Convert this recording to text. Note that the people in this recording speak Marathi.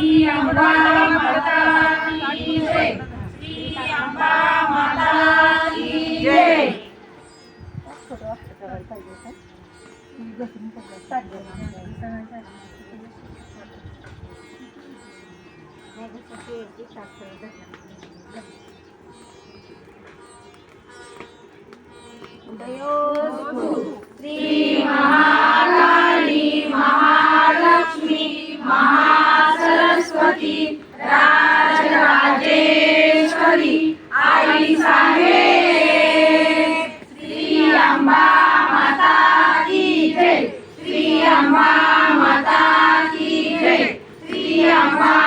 श्री अंबा माता की जय। श्री अंबा माता की जय। श्री महाकाली महालक्ष्मी महासरस्वती राजराजेश्वरी आई साहेब श्री अंबा माता की जय। श्री अंबा माता की जय। श्री अंबा